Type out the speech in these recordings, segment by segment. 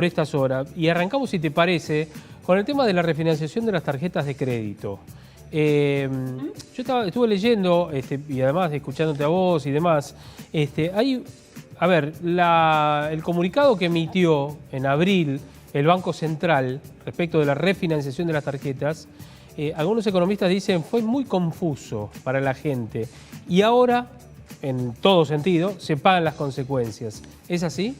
por estas horas. Y arrancamos, si te parece, con el tema de la refinanciación de las tarjetas de crédito. Yo estuve leyendo, y además escuchándote a vos y demás, a ver, el comunicado que emitió en abril el Banco Central respecto de la refinanciación de las tarjetas, algunos economistas dicen fue muy confuso para la gente y ahora, en todo sentido, se pagan las consecuencias. ¿Es así?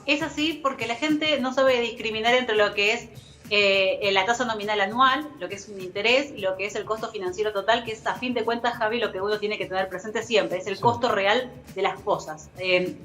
Es así porque la gente no sabe discriminar entre lo que es la tasa nominal anual, lo que es un interés, y lo que es el costo financiero total, que es, a fin de cuentas, Javi, lo que uno tiene que tener presente siempre, es el costo real de las cosas.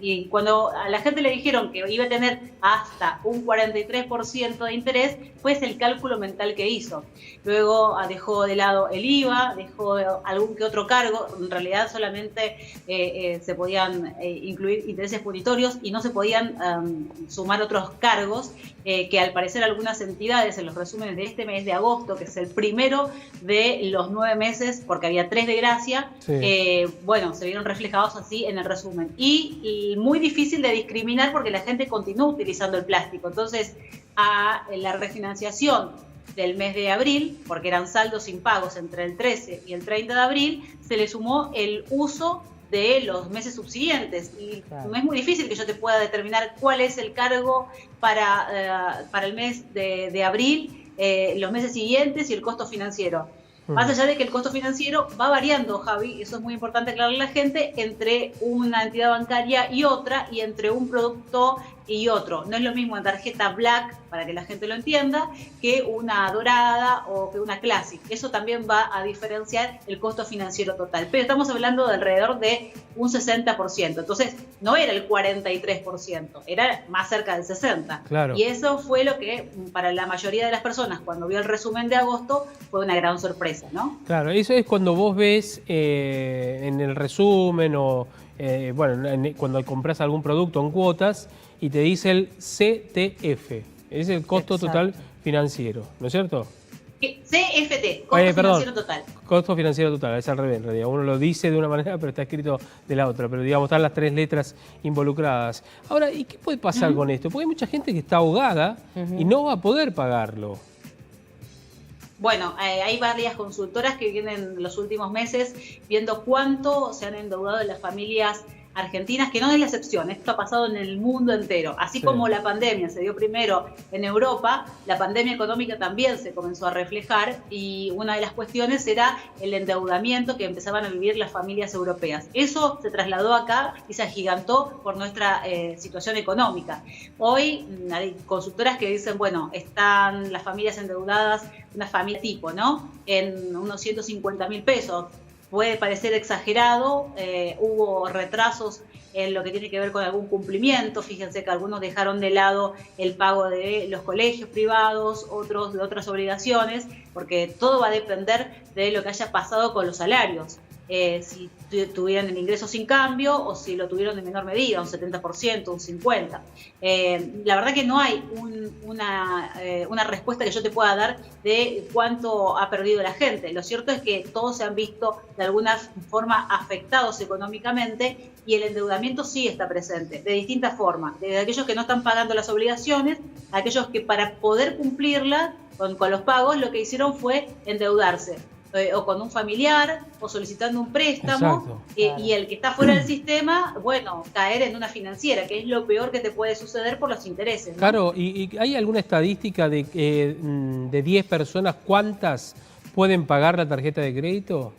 Y cuando a la gente le dijeron que iba a tener hasta un 43% de interés, pues el cálculo mental que hizo. Luego dejó de lado el IVA, dejó algún que otro cargo, en realidad solamente se podían incluir intereses punitorios y no se podían sumar otros cargos que al parecer algunas entidades en los resúmenes de este mes de agosto, que es el primero de los 9 meses, porque había 3 de gracia, sí. Bueno, se vieron reflejados así en el resumen. Y muy difícil de discriminar porque la gente continúa utilizando el plástico. Entonces, a la refinanciación del mes de abril, porque eran saldos impagos entre el 13 y el 30 de abril, se le sumó el uso de los meses subsiguientes y claro, no es muy difícil que yo te pueda determinar cuál es el cargo para el mes de abril, los meses siguientes y el costo financiero. Más allá de que el costo financiero va variando, Javi, eso es muy importante aclararle a la gente, entre una entidad bancaria y otra, y entre un producto y otro. No es lo mismo una tarjeta Black, para que la gente lo entienda, que una dorada o que una Classic. Eso también va a diferenciar el costo financiero total. Pero estamos hablando de alrededor de un 60%. Entonces, no era el 43%, era más cerca del 60%. Claro. Y eso fue lo que, para la mayoría de las personas, cuando vio el resumen de agosto, fue una gran sorpresa, ¿no? Claro, eso es cuando vos ves en el resumen o cuando compras algún producto en cuotas y te dice el CTF, es el costo total financiero, ¿no es cierto? CFT, costo financiero total. Costo financiero total, es al revés en realidad. Uno lo dice de una manera pero está escrito de la otra, pero digamos están las 3 letras involucradas. Ahora, ¿y qué puede pasar con esto? Porque hay mucha gente que está ahogada y no va a poder pagarlo. Bueno, hay varias consultoras que vienen los últimos meses viendo cuánto se han endeudado las familias argentinas, que no es la excepción, esto ha pasado en el mundo entero. Así como la pandemia se dio primero en Europa, la pandemia económica también se comenzó a reflejar y una de las cuestiones era el endeudamiento que empezaban a vivir las familias europeas. Eso se trasladó acá y se agigantó por nuestra situación económica. Hoy hay consultoras que dicen, bueno, están las familias endeudadas, una familia tipo, ¿no?, en unos 150.000 pesos. Puede parecer exagerado, hubo retrasos en lo que tiene que ver con algún cumplimiento. Fíjense que algunos dejaron de lado el pago de los colegios privados, otros de otras obligaciones, porque todo va a depender de lo que haya pasado con los salarios. Si tuvieron el ingreso sin cambio o si lo tuvieron en menor medida, un 70%, un 50%. La verdad que no hay una respuesta que yo te pueda dar de cuánto ha perdido la gente. Lo cierto es que todos se han visto de alguna forma afectados económicamente y el endeudamiento sí está presente, de distintas formas. Desde aquellos que no están pagando las obligaciones, a aquellos que para poder cumplirlas con los pagos lo que hicieron fue endeudarse. O con un familiar, o solicitando un préstamo, y el que está fuera del sistema, bueno, caer en una financiera, que es lo peor que te puede suceder por los intereses, ¿no? Claro, ¿y hay alguna estadística de 10 personas cuántas pueden pagar la tarjeta de crédito?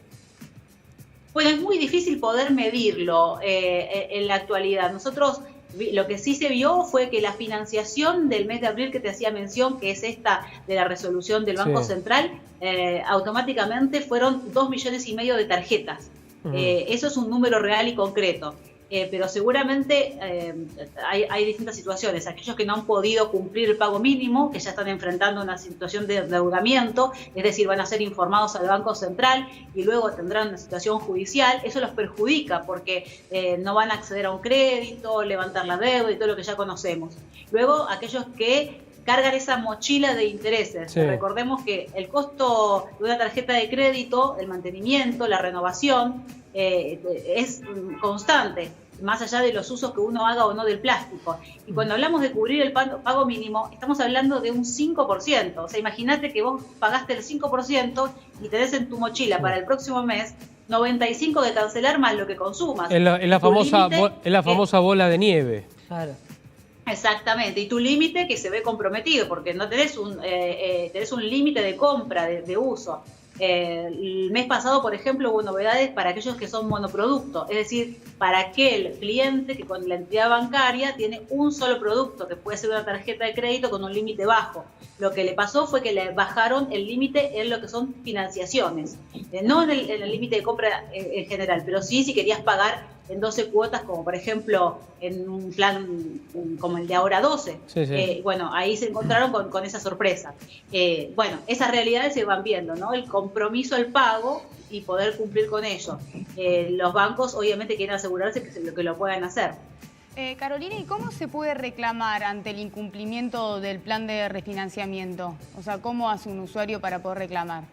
Bueno, es muy difícil poder medirlo en la actualidad. Nosotros lo que sí se vio fue que la financiación del mes de abril que te hacía mención, que es esta de la resolución del Banco Central, automáticamente fueron 2,5 millones de tarjetas. Eso es un número real y concreto. Pero seguramente hay distintas situaciones. Aquellos que no han podido cumplir el pago mínimo, que ya están enfrentando una situación de endeudamiento, es decir, van a ser informados al Banco Central y luego tendrán una situación judicial, eso los perjudica porque no van a acceder a un crédito, levantar la deuda y todo lo que ya conocemos. Luego, aquellos que cargan esa mochila de intereses. Recordemos que el costo de una tarjeta de crédito, el mantenimiento, la renovación, es constante. más allá de los usos que uno haga o no del plástico. Y cuando hablamos de cubrir el pago mínimo, estamos hablando de un 5%. O sea, imagínate que vos pagaste el 5% y tenés en tu mochila para el próximo mes 95 de cancelar más lo que consumas. Es la famosa bola de nieve. Claro. Exactamente, y tu límite que se ve comprometido, porque no tenés un límite de compra, de uso. El mes pasado, por ejemplo, hubo novedades para aquellos que son monoproductos, es decir, para aquel cliente que con la entidad bancaria tiene un solo producto, que puede ser una tarjeta de crédito con un límite bajo. Lo que le pasó fue que le bajaron el límite en lo que son financiaciones, no en el límite de compra en general, pero sí si querías pagar en 12 cuotas, como por ejemplo en un plan como el de ahora 12. Sí. Bueno, ahí se encontraron con esa sorpresa. Bueno, esas realidades se van viendo, ¿no? El compromiso al pago y poder cumplir con ello. Los bancos obviamente quieren asegurarse que lo puedan hacer. Carolina, ¿y cómo se puede reclamar ante el incumplimiento del plan de refinanciamiento? O sea, ¿cómo hace un usuario para poder reclamar?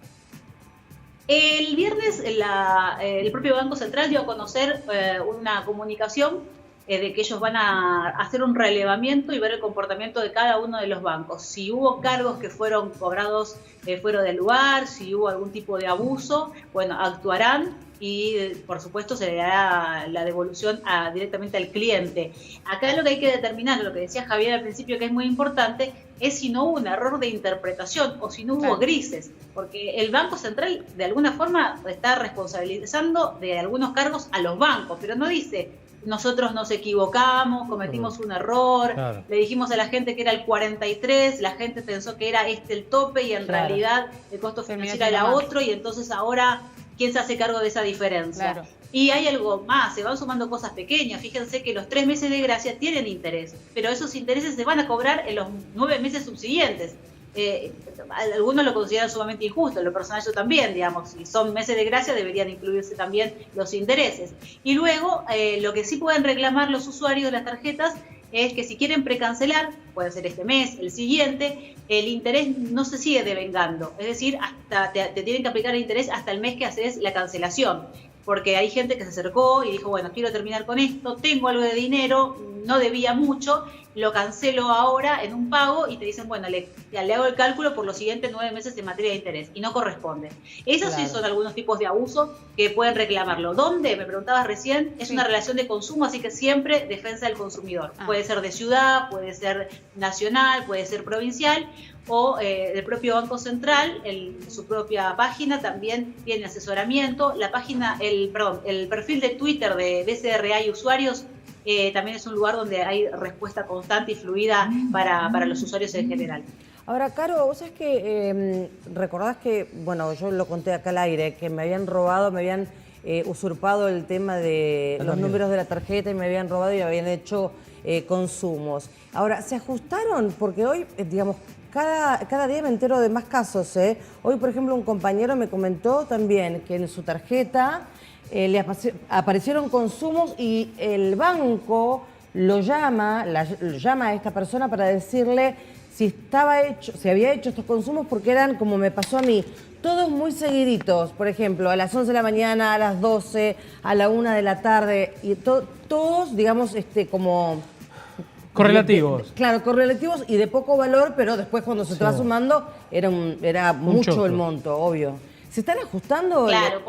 El viernes el propio Banco Central dio a conocer una comunicación de que ellos van a hacer un relevamiento y ver el comportamiento de cada uno de los bancos. Si hubo cargos que fueron cobrados fuera del lugar, si hubo algún tipo de abuso, bueno, actuarán y por supuesto se le dará la devolución directamente al cliente. Acá lo que hay que determinar, lo que decía Javier al principio, que es muy importante, es si no hubo un error de interpretación o si no hubo grises, porque el Banco Central de alguna forma está responsabilizando de algunos cargos a los bancos, pero no dice nosotros nos equivocamos, cometimos un error, le dijimos a la gente que era el 43, la gente pensó que era el tope y en realidad el costo financiero era otro y entonces ahora ¿quién se hace cargo de esa diferencia? Claro. Y hay algo más, se van sumando cosas pequeñas. Fíjense que los 3 meses de gracia tienen interés, pero esos intereses se van a cobrar en los 9 meses subsiguientes. Algunos lo consideran sumamente injusto, en lo personal yo también, digamos, si son meses de gracia deberían incluirse también los intereses. Y luego, lo que sí pueden reclamar los usuarios de las tarjetas es que si quieren precancelar, puede ser este mes, el siguiente, el interés no se sigue devengando, es decir, hasta te tienen que aplicar el interés hasta el mes que haces la cancelación, porque hay gente que se acercó y dijo, bueno, quiero terminar con esto, tengo algo de dinero, no debía mucho, lo cancelo ahora en un pago y te dicen, bueno, le hago el cálculo por los siguientes 9 meses en materia de interés y no corresponde. Esos sí son algunos tipos de abuso que pueden reclamarlo. ¿Dónde? Me preguntabas recién, es una relación de consumo, así que siempre defensa del consumidor. Puede ser de ciudad, puede ser nacional, puede ser provincial o del propio Banco Central, su propia página también tiene asesoramiento. La página, el perfil de Twitter de BCRA y usuarios también es un lugar donde hay respuesta constante y fluida para los usuarios en general. Ahora, Caro, vos sabés que recordás que, bueno, yo lo conté acá al aire, que me habían robado, me habían usurpado el tema de los números de la tarjeta y me habían robado y habían hecho consumos. Ahora, ¿se ajustaron? Porque hoy, digamos, cada día me entero de más casos, ¿eh? Hoy, por ejemplo, un compañero me comentó también que en su tarjeta le aparecieron consumos y el banco lo llama a esta persona para decirle si había hecho estos consumos, porque eran, como me pasó a mí, todos muy seguiditos. Por ejemplo, a las 11 de la mañana, a las 12, a la 1 de la tarde, y todos, digamos, como... Correlativos. Claro, correlativos y de poco valor, pero después cuando se te va sumando era mucho el monto, obvio. ¿Se están ajustando? Claro,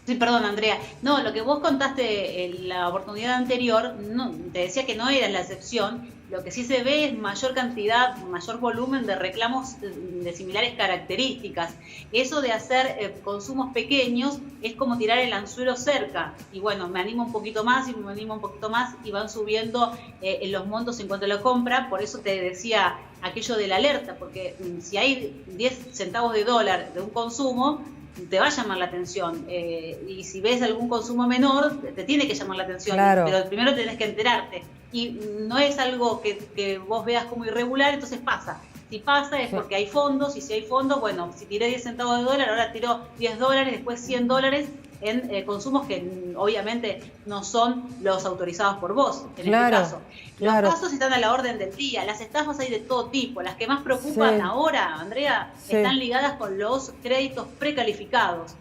Sí, perdón, Andrea. No, lo que vos contaste en la oportunidad anterior, no, te decía que no era la excepción. Lo que sí se ve es mayor cantidad, mayor volumen de reclamos de similares características. Eso de hacer consumos pequeños es como tirar el anzuelo cerca. Y bueno, me animo un poquito más y me animo un poquito más y van subiendo los montos en cuanto a la compra. Por eso te decía aquello de la alerta, porque si hay 10 centavos de dólar de un consumo, te va a llamar la atención, y si ves algún consumo menor te tiene que llamar la atención, pero primero tenés que enterarte y no es algo que vos veas como irregular, entonces pasa. Si pasa es porque hay fondos, y si hay fondos, bueno, si tiré 10 centavos de dólar, ahora tiro 10 dólares, después 100 dólares en consumos que obviamente no son los autorizados por vos, en este caso. Los casos están a la orden del día, las estafas hay de todo tipo, las que más preocupan ahora, Andrea, están ligadas con los créditos precalificados.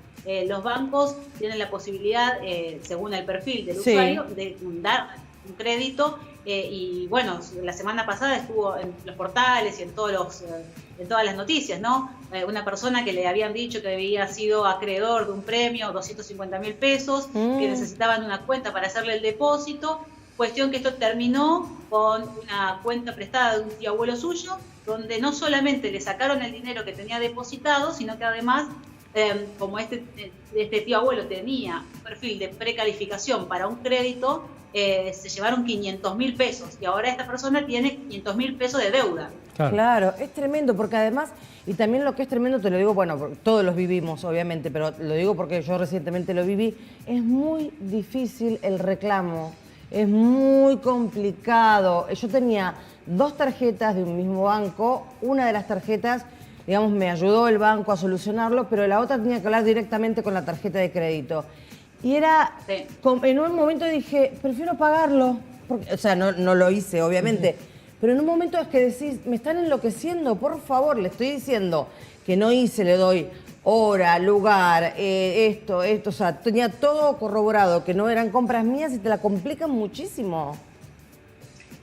los bancos tienen la posibilidad, según el perfil del Sí. usuario, de dar un crédito. Y bueno, la semana pasada estuvo en los portales y en todas las noticias, ¿no? Una persona que le habían dicho que había sido acreedor de un premio, 250.000 pesos, que necesitaban una cuenta para hacerle el depósito. Cuestión que esto terminó con una cuenta prestada de un tío abuelo suyo, donde no solamente le sacaron el dinero que tenía depositado, sino que además, como este tío abuelo tenía un perfil de precalificación para un crédito, se llevaron 500.000 pesos y ahora esta persona tiene 500.000 pesos de deuda. Claro, es tremendo, porque además, y también lo que es tremendo, te lo digo, bueno, todos los vivimos, obviamente, pero lo digo porque yo recientemente lo viví, es muy difícil el reclamo, es muy complicado. Yo tenía 2 tarjetas de un mismo banco, una de las tarjetas, digamos, me ayudó el banco a solucionarlo, pero la otra tenía que hablar directamente con la tarjeta de crédito. Y era, Sí. en un momento dije, prefiero pagarlo, porque, o sea, no lo hice, obviamente, pero en un momento es que decís, me están enloqueciendo, por favor, le estoy diciendo que no hice, le doy hora, lugar, esto, o sea, tenía todo corroborado, que no eran compras mías y te la complican muchísimo.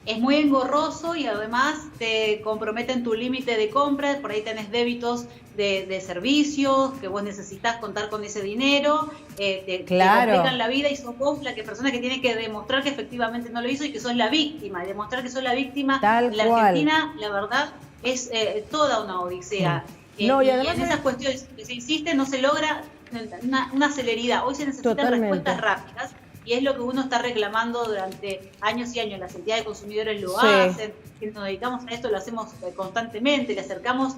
Es muy engorroso y además te comprometen tu límite de compra, por ahí tenés débitos de servicios, que vos necesitas contar con ese dinero, te complican la vida y sos vos la persona que tiene que demostrar que efectivamente no lo hizo y que sos la víctima. Y demostrar que sos la víctima en la Argentina, la verdad, es toda una odisea. No, y y además en esas cuestiones que se insiste no se logra una celeridad. Hoy se necesitan respuestas rápidas. Y es lo que uno está reclamando durante años y años. Las entidades de consumidores lo hacen, quienes nos dedicamos a esto lo hacemos constantemente, le acercamos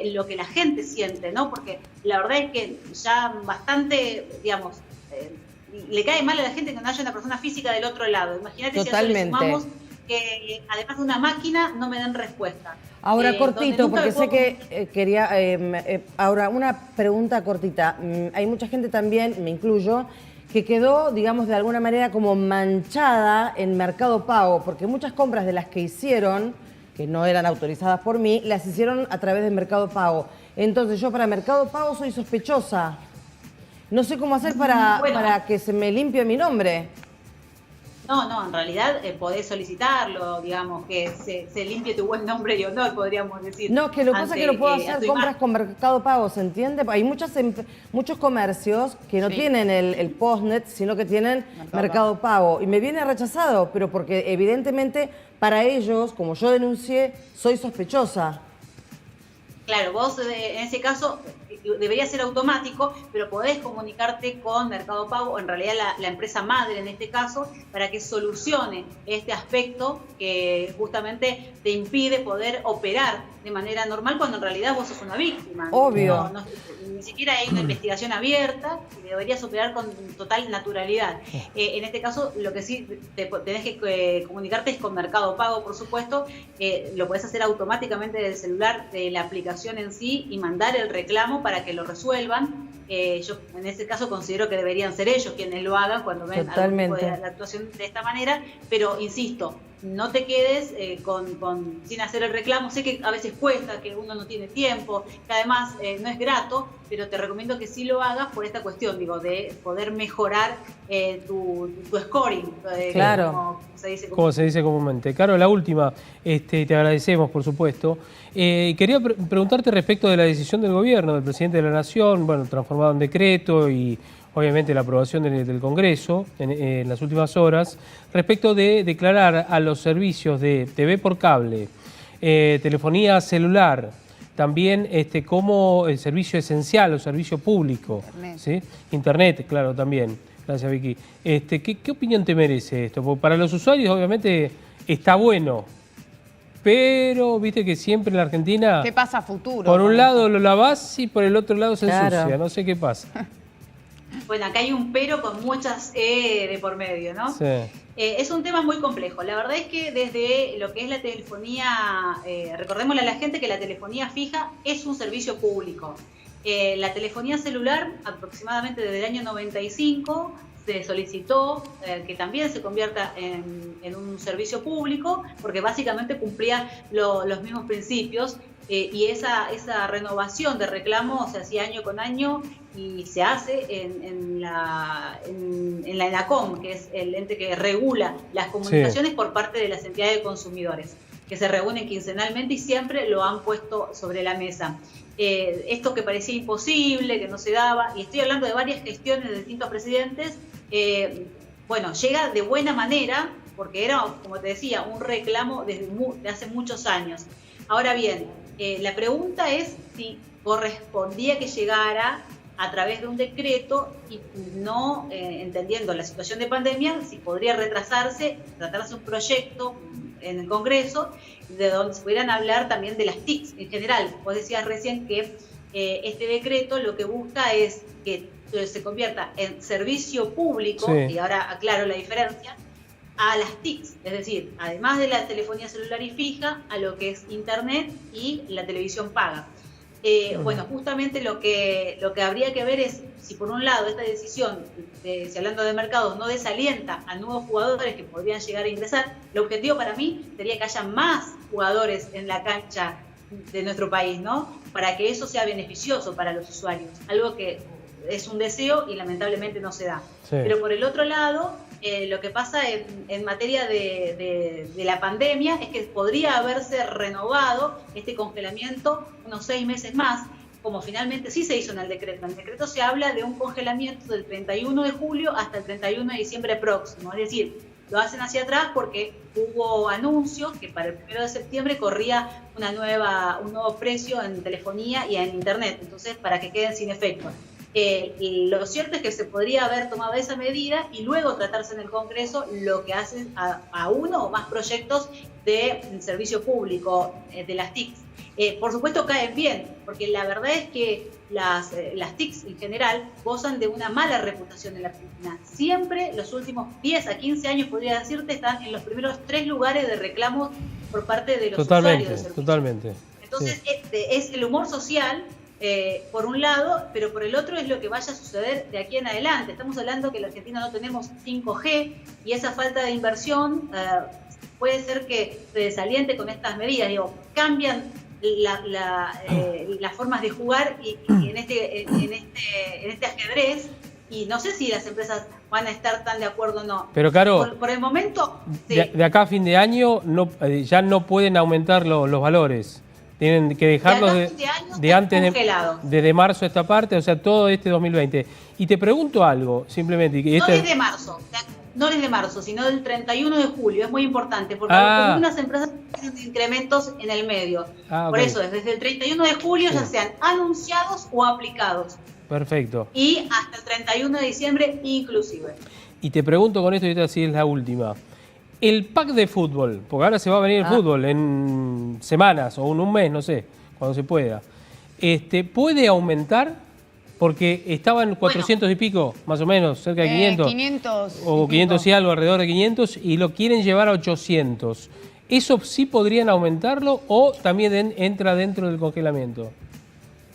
lo que la gente siente, ¿no? Porque la verdad es que ya bastante, digamos, le cae mal a la gente que no haya una persona física del otro lado. Imagínate si a eso le sumamos que además de una máquina no me dan respuesta. Ahora cortito, porque sé que quería... ahora, una pregunta cortita. Hay mucha gente también, me incluyo, que quedó, digamos, de alguna manera como manchada en Mercado Pago, porque muchas compras de las que hicieron, que no eran autorizadas por mí, las hicieron a través de Mercado Pago. Entonces yo para Mercado Pago soy sospechosa. No sé cómo hacer para que se me limpie mi nombre. No, en realidad podés solicitarlo, digamos, que se limpie tu buen nombre y honor, podríamos decir. No, que lo que pasa es que no puedo hacer compras con Mercado Pago, ¿se entiende? Hay muchos comercios que no tienen el postnet, sino que tienen Mercado Pago. Y me viene rechazado, pero porque evidentemente para ellos, como yo denuncié, soy sospechosa. Claro, vos en ese caso debería ser automático, pero podés comunicarte con Mercado Pago, en realidad la empresa madre en este caso, para que solucione este aspecto que justamente te impide poder operar de manera normal cuando en realidad vos sos una víctima. Obvio. Ni siquiera hay una investigación abierta y deberías operar con total naturalidad. En este caso, lo que sí tenés que comunicarte es con Mercado Pago, por supuesto. Lo podés hacer automáticamente desde el celular de la aplicación en sí y mandar el reclamo para que lo resuelvan. Yo en ese caso considero que deberían ser ellos quienes lo hagan cuando ven algún tipo de la actuación de esta manera, pero insisto, no te quedes sin hacer el reclamo. Sé que a veces cuesta, que uno no tiene tiempo, que además no es grato, pero te recomiendo que sí lo hagas por esta cuestión, digo, de poder mejorar tu scoring. Claro. Como se dice comúnmente. Caro, la última, te agradecemos, por supuesto. Quería preguntarte respecto de la decisión del gobierno, del presidente de la Nación, bueno, transformado en decreto y obviamente la aprobación del Congreso en las últimas horas, respecto de declarar a los servicios de TV por cable, telefonía celular, también como el servicio esencial o servicio público. Internet. ¿Sí? Internet, claro, también. Gracias, Vicky. ¿Qué opinión te merece esto? Porque para los usuarios, obviamente, está bueno. Pero, viste que siempre en la Argentina... ¿Qué pasa a futuro? Por un lado lo lavás y por el otro lado se ensucia. No sé qué pasa. Bueno, acá hay un pero con muchas de por medio, ¿no? Sí. Es un tema muy complejo. La verdad es que desde lo que es la telefonía, recordémosle a la gente que la telefonía fija es un servicio público. La telefonía celular, aproximadamente desde el año 95, se solicitó que también se convierta en un servicio público, porque básicamente cumplía los mismos principios y esa renovación de reclamo se hacía año con año y se hace en la ENACOM, que es el ente que regula las comunicaciones por parte de las entidades de consumidores, que se reúnen quincenalmente y siempre lo han puesto sobre la mesa. Esto que parecía imposible, que no se daba, y estoy hablando de varias gestiones de distintos presidentes, bueno, llega de buena manera, porque era, como te decía, un reclamo desde hace muchos años. Ahora bien, la pregunta es si correspondía que llegara a través de un decreto y no, entendiendo la situación de pandemia, si podría retrasarse, tratarse un proyecto en el Congreso, de donde se pudieran hablar también de las TICs en general. Vos decías recién que este decreto lo que busca es que se convierta en servicio público, y ahora aclaro la diferencia, a las TICs, es decir, además de la telefonía celular y fija, a lo que es Internet y la televisión paga. Bueno, justamente lo que habría que ver es si por un lado esta decisión, si hablando de mercados, no desalienta a nuevos jugadores que podrían llegar a ingresar. El objetivo para mí sería que haya más jugadores en la cancha de nuestro país, ¿no? Para que eso sea beneficioso para los usuarios, algo que es un deseo y lamentablemente no se da. Pero por el otro lado, lo que pasa en materia de la pandemia es que podría haberse renovado este congelamiento unos 6 meses más, como finalmente sí se hizo en el decreto. En el decreto se habla de un congelamiento del 31 de julio hasta el 31 de diciembre próximo, es decir, lo hacen hacia atrás porque hubo anuncios que para el 1 de septiembre corría un nuevo precio en telefonía y en Internet, entonces para que queden sin efecto. Lo cierto es que se podría haber tomado esa medida y luego tratarse en el Congreso lo que hace a uno o más proyectos de servicio público de las TICs. Por supuesto caen bien, porque la verdad es que las TICs en general gozan de una mala reputación en la Argentina. Siempre, los últimos 10 a 15 años, podría decirte, están en los primeros 3 lugares de reclamos por parte de los usuarios de servicio. Totalmente. Entonces, es el humor social, por un lado, pero por el otro es lo que vaya a suceder de aquí en adelante. Estamos hablando que en la Argentina no tenemos 5G y esa falta de inversión puede ser que se desaliente con estas medidas. Digo, cambian las formas de jugar y en este ajedrez, y no sé si las empresas van a estar tan de acuerdo o no. Pero Caro, por el momento, de acá a fin de año ya no pueden aumentar los valores. Tienen que dejarlos de antes desde marzo esta parte, o sea, todo este 2020. Y te pregunto algo, simplemente. No desde marzo, no desde marzo, sino del 31 de julio, es muy importante, porque algunas empresas tienen incrementos en el medio. Por eso, desde el 31 de julio ya sean anunciados o aplicados. Perfecto. Y hasta el 31 de diciembre inclusive. Y te pregunto con esto, y esta sí es la última. El pack de fútbol, porque ahora se va a venir el fútbol en semanas o en un mes, no sé, cuando se pueda. ¿Puede aumentar? Porque estaban 400 y pico, más o menos, cerca de 500. 500 o 500 y algo, alrededor de 500, y lo quieren llevar a 800. ¿Eso sí podrían aumentarlo o también entra dentro del congelamiento?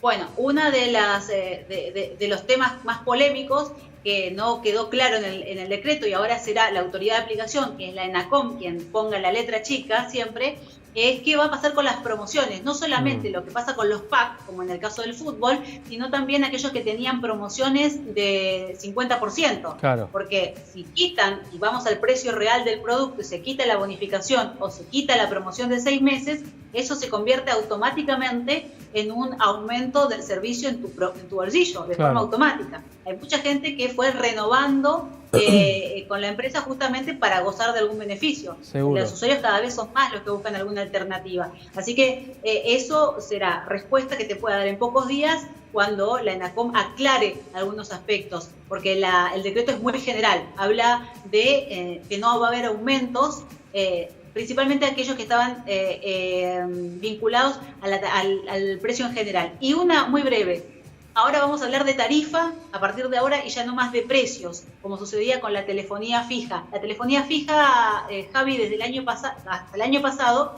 Bueno, una de los temas más polémicos que no quedó claro en el decreto y ahora será la autoridad de aplicación, que es la ENACOM, quien ponga la letra chica siempre, es qué va a pasar con las promociones. No solamente lo que pasa con los packs, como en el caso del fútbol, sino también aquellos que tenían promociones de 50%. Claro. Porque si quitan y vamos al precio real del producto y se quita la bonificación o se quita la promoción de 6 meses, eso se convierte automáticamente en un aumento del servicio en tu bolsillo, de forma automática. Hay mucha gente que fue renovando con la empresa justamente para gozar de algún beneficio. Seguro. Los usuarios cada vez son más los que buscan alguna alternativa. Así que eso será respuesta que te pueda dar en pocos días cuando la ENACOM aclare algunos aspectos, porque el decreto es muy general. Habla de que no va a haber aumentos, principalmente aquellos que estaban vinculados al precio en general. Y una muy breve. Ahora vamos a hablar de tarifa a partir de ahora y ya no más de precios, como sucedía con la telefonía fija. La telefonía fija, Javi, desde el año hasta el año pasado,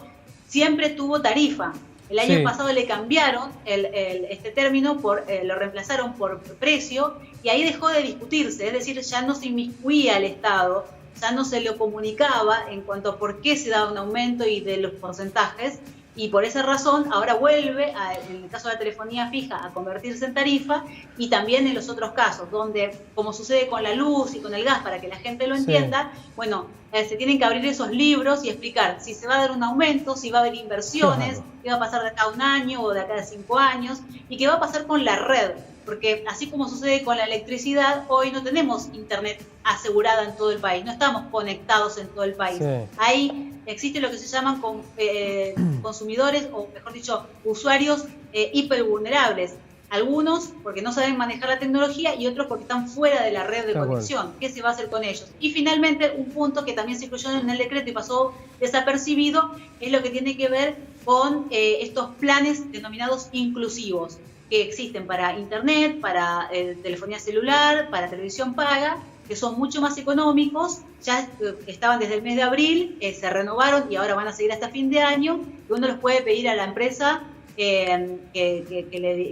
siempre tuvo tarifa. El año pasado le cambiaron este término, lo reemplazaron por precio y ahí dejó de discutirse, es decir, ya no se inmiscuía el Estado, ya no se lo comunicaba en cuanto a por qué se daba un aumento y de los porcentajes. Y por esa razón ahora vuelve, en el caso de la telefonía fija, a convertirse en tarifa, y también en los otros casos, donde, como sucede con la luz y con el gas, para que la gente lo entienda, bueno, se tienen que abrir esos libros y explicar si se va a dar un aumento, si va a haber inversiones, qué va a pasar de acá a un año o de acá a 5 años, y qué va a pasar con la red. Porque así como sucede con la electricidad, hoy no tenemos internet asegurada en todo el país, no estamos conectados en todo el país. Sí. Ahí existe lo que se llaman consumidores, o mejor dicho, usuarios hipervulnerables. Algunos porque no saben manejar la tecnología y otros porque están fuera de la red de conexión. ¿Qué se va a hacer con ellos? Y finalmente, un punto que también se incluyó en el decreto y pasó desapercibido es lo que tiene que ver con estos planes denominados inclusivos, que existen para internet, para telefonía celular, para televisión paga, que son mucho más económicos, ya estaban desde el mes de abril, se renovaron y ahora van a seguir hasta fin de año, y uno los puede pedir a la empresa que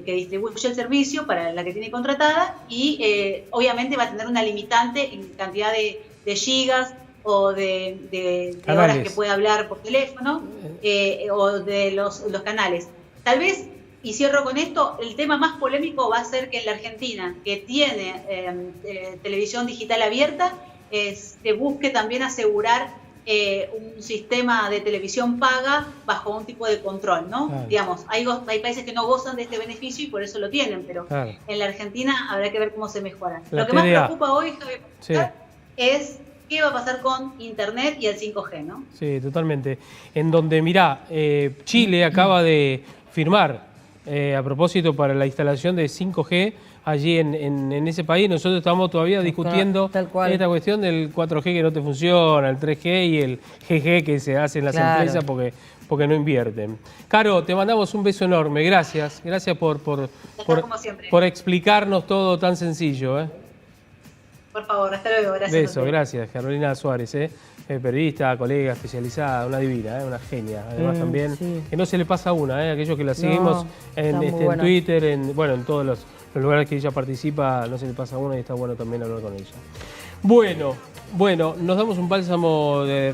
distribuye el servicio para la que tiene contratada, y obviamente va a tener una limitante en cantidad de gigas o de horas que puede hablar por teléfono, o de los canales. Tal vez, y cierro con esto, el tema más polémico va a ser que en la Argentina, que tiene televisión digital abierta, se busque también asegurar un sistema de televisión paga bajo un tipo de control, ¿no? Claro. Digamos, hay países que no gozan de este beneficio y por eso lo tienen, pero claro, en la Argentina habrá que ver cómo se mejora. Lo que más preocupa hoy, Javier, es qué va a pasar con Internet y el 5G, ¿no? Sí, totalmente. En donde, mirá, Chile acaba de firmar a propósito para la instalación de 5G allí en ese país. Nosotros estamos todavía discutiendo esta cuestión del 4G que no te funciona, el 3G y el GG que se hace en las empresas porque no invierten. Caro, te mandamos un beso enorme. Gracias. Gracias por explicarnos todo tan sencillo. Por favor, hasta luego. Gracias. Beso, gracias. Carolina Suárez, periodista, colega especializada, una divina, una genia. Además también, que no se le pasa a una, aquellos que la seguimos en Twitter, en todos los lugares que ella participa, no se le pasa a una y está bueno también hablar con ella. Bueno, nos damos un bálsamo de